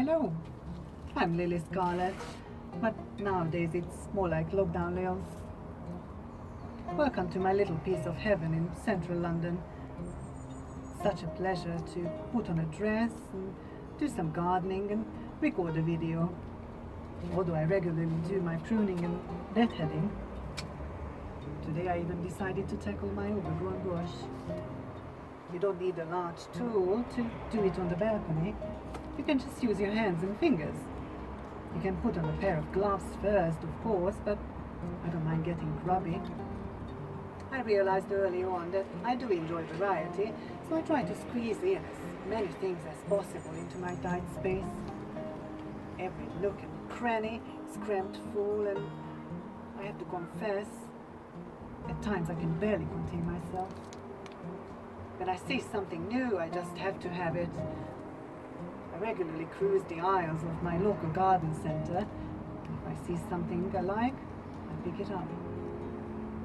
Hello, I'm Lily Scarlett, but nowadays it's more like lockdown Lils. Welcome to my little piece of heaven in central London. Such a pleasure to put on a dress and do some gardening and record a video. Although I regularly do my pruning and deadheading, today I even decided to tackle my overgrown bush. You don't need a large tool to do it on the balcony. You can just use your hands and fingers. You can put on a pair of gloves first, of course, but I don't mind getting grubby. I realized early on that I do enjoy variety, so I try to squeeze in as many things as possible into my tight space. Every nook and cranny is crammed full, and I have to confess, at times I can barely contain myself. When I see something new, I just have to have it. I regularly cruise the aisles of my local garden centre. If I see something I like, I pick it up.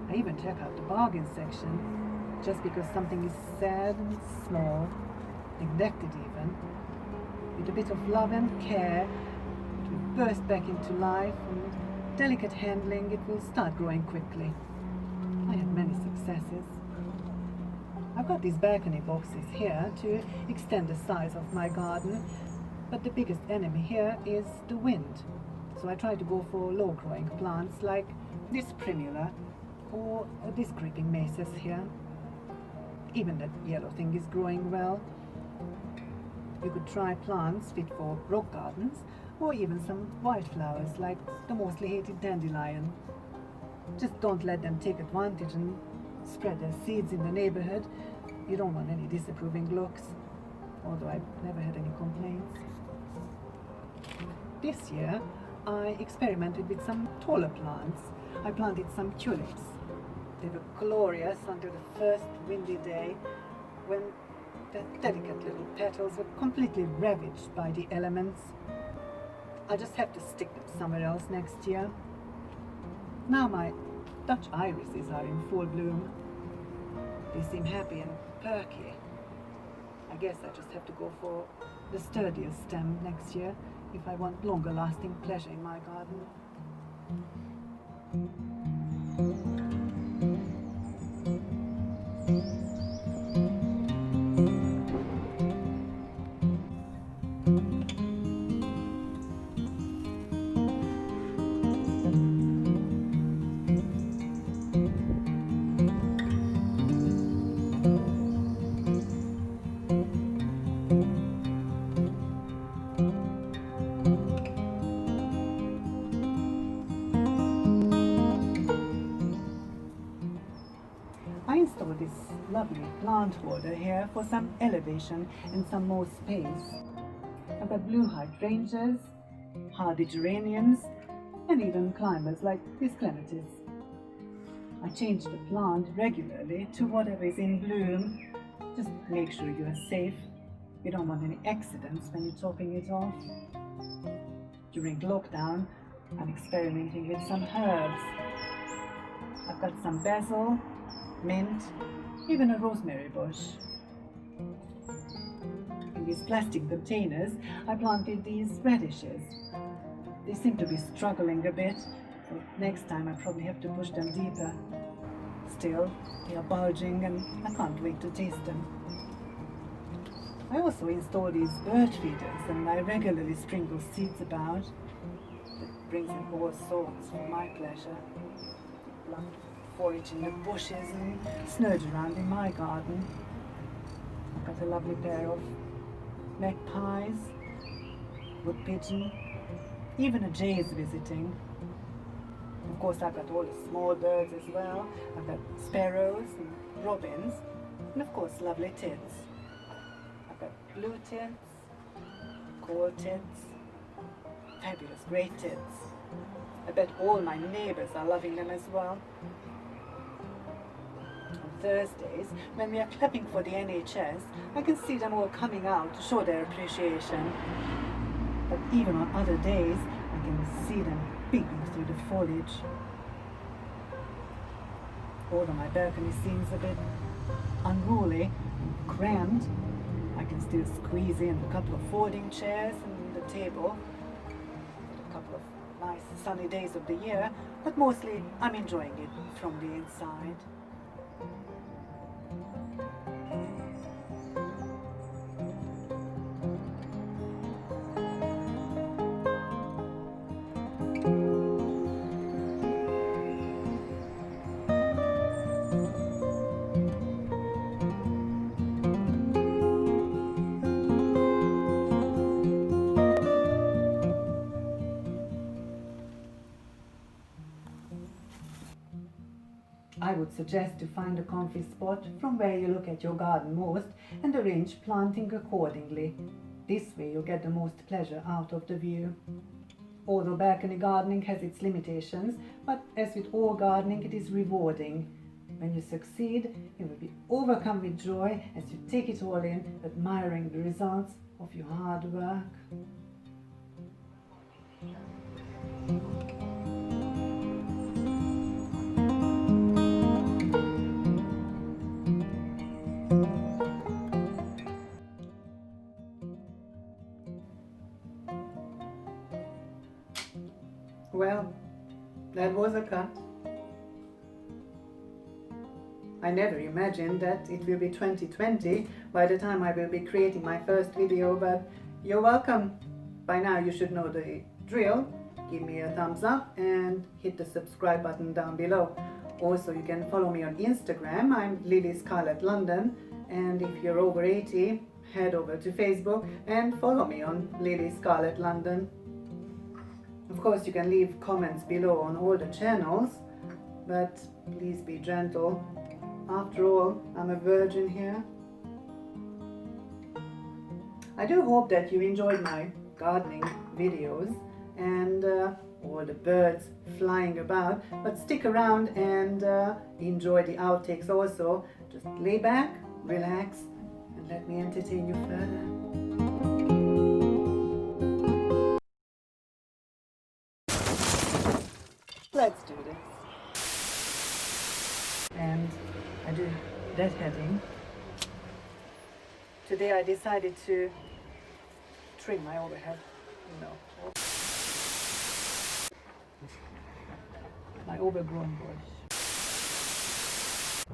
I even check out the bargain section, just because something is sad and small, neglected even. With a bit of love and care, it will burst back into life, and delicate handling, it will start growing quickly. I have many successes. I've got these balcony boxes here to extend the size of my garden, but the biggest enemy here is the wind. So I try to go for low-growing plants like this primula or this creeping maces here. Even that yellow thing is growing well. You could try plants fit for rock gardens or even some wildflowers like the mostly hated dandelion. Just don't let them take advantage and spread their seeds in the neighborhood. You don't want any disapproving looks, although I've never had any complaints. This year, I experimented with some taller plants. I planted some tulips. They were glorious until the first windy day, when the delicate little petals were completely ravaged by the elements. I just have to stick them somewhere else next year. Now my Dutch irises are in full bloom. They seem happy and perky. I guess I just have to go for the sturdiest stem next year if I want longer lasting pleasure in my garden. I installed this lovely plant holder here for some elevation and some more space. I've got blue hydrangeas, hardy geraniums, and even climbers like these clematis. I change the plant regularly to whatever is in bloom. Just make sure you are safe. You don't want any accidents when you're topping it off. During lockdown, I'm experimenting with some herbs. I've got some basil, mint, even a rosemary bush. In these plastic containers, I planted these radishes. They seem to be struggling a bit, so next time I probably have to push them deeper. Still, they are bulging and I can't wait to taste them. I also install these bird feeders and I regularly sprinkle seeds about. It brings in all sorts for my pleasure. Love to forage in the bushes and snood around in my garden. I've got a lovely pair of magpies, wood pigeon, even a jay is visiting. Of course, I've got all the small birds as well. I've got sparrows and robins, and of course lovely tits. I've got blue tits, coal tits, fabulous grey tits. I bet all my neighbours are loving them as well. On Thursdays, when we are clapping for the NHS, I can see them all coming out to show their appreciation. But even on other days, I can see them peeking through the foliage. Although my balcony seems a bit unruly and crammed, I can still squeeze in a couple of folding chairs and a table. A couple of nice sunny days of the year, but mostly I'm enjoying it from the inside. I would suggest to find a comfy spot from where you look at your garden most and arrange planting accordingly. This way you get the most pleasure out of the view. Although balcony gardening has its limitations, but as with all gardening, it is rewarding. When you succeed, you will be overcome with joy as you take it all in, admiring the results of your hard work. Well, that was a cut. I never imagined that it will be 2020 by the time I will be creating my first video, but you're welcome. By now you should know the drill. Give me a thumbs up and hit the subscribe button down below. Also, you can follow me on Instagram. I'm Lily Scarlett London, and if you're over 80, head over to Facebook and follow me on Lily Scarlett London. Of course, you can leave comments below on all the channels, but please be gentle. After all, I'm a virgin here. I do hope that you enjoyed my gardening videos and all the birds flying about, but stick around and enjoy the outtakes also. Just lay back, relax, and let me entertain you further. Let's do this. And I do deadheading. Today I decided to trim my overhead. No. My overgrown bush.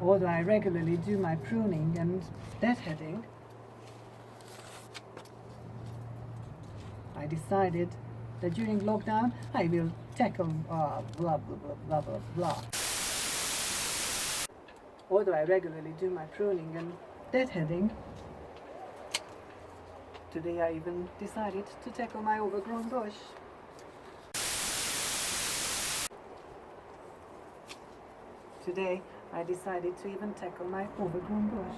Although I regularly do my pruning and deadheading, I decided that during lockdown I will tackle blah blah blah blah blah blah. Although I regularly do my pruning and deadheading, today I even decided to tackle my overgrown bush. Today I decided to even tackle my overgrown bush.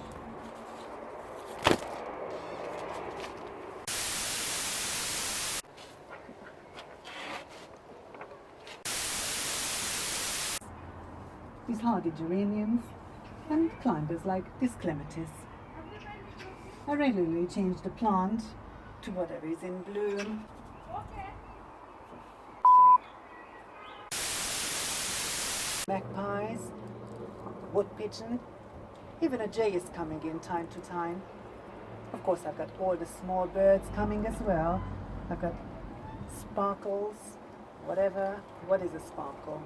These hardy geraniums and climbers like this clematis. I regularly change the plant to whatever is in bloom. Magpies, wood pigeon, even a jay is coming in time to time. Of course, I've got all the small birds coming as well. I've got sparkles, whatever. What is a sparkle?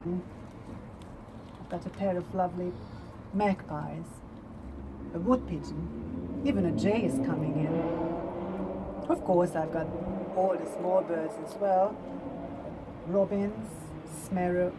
I've got a pair of lovely magpies, a wood pigeon, even a jay is coming in. Of course, I've got all the small birds as well. Robins, smerrow,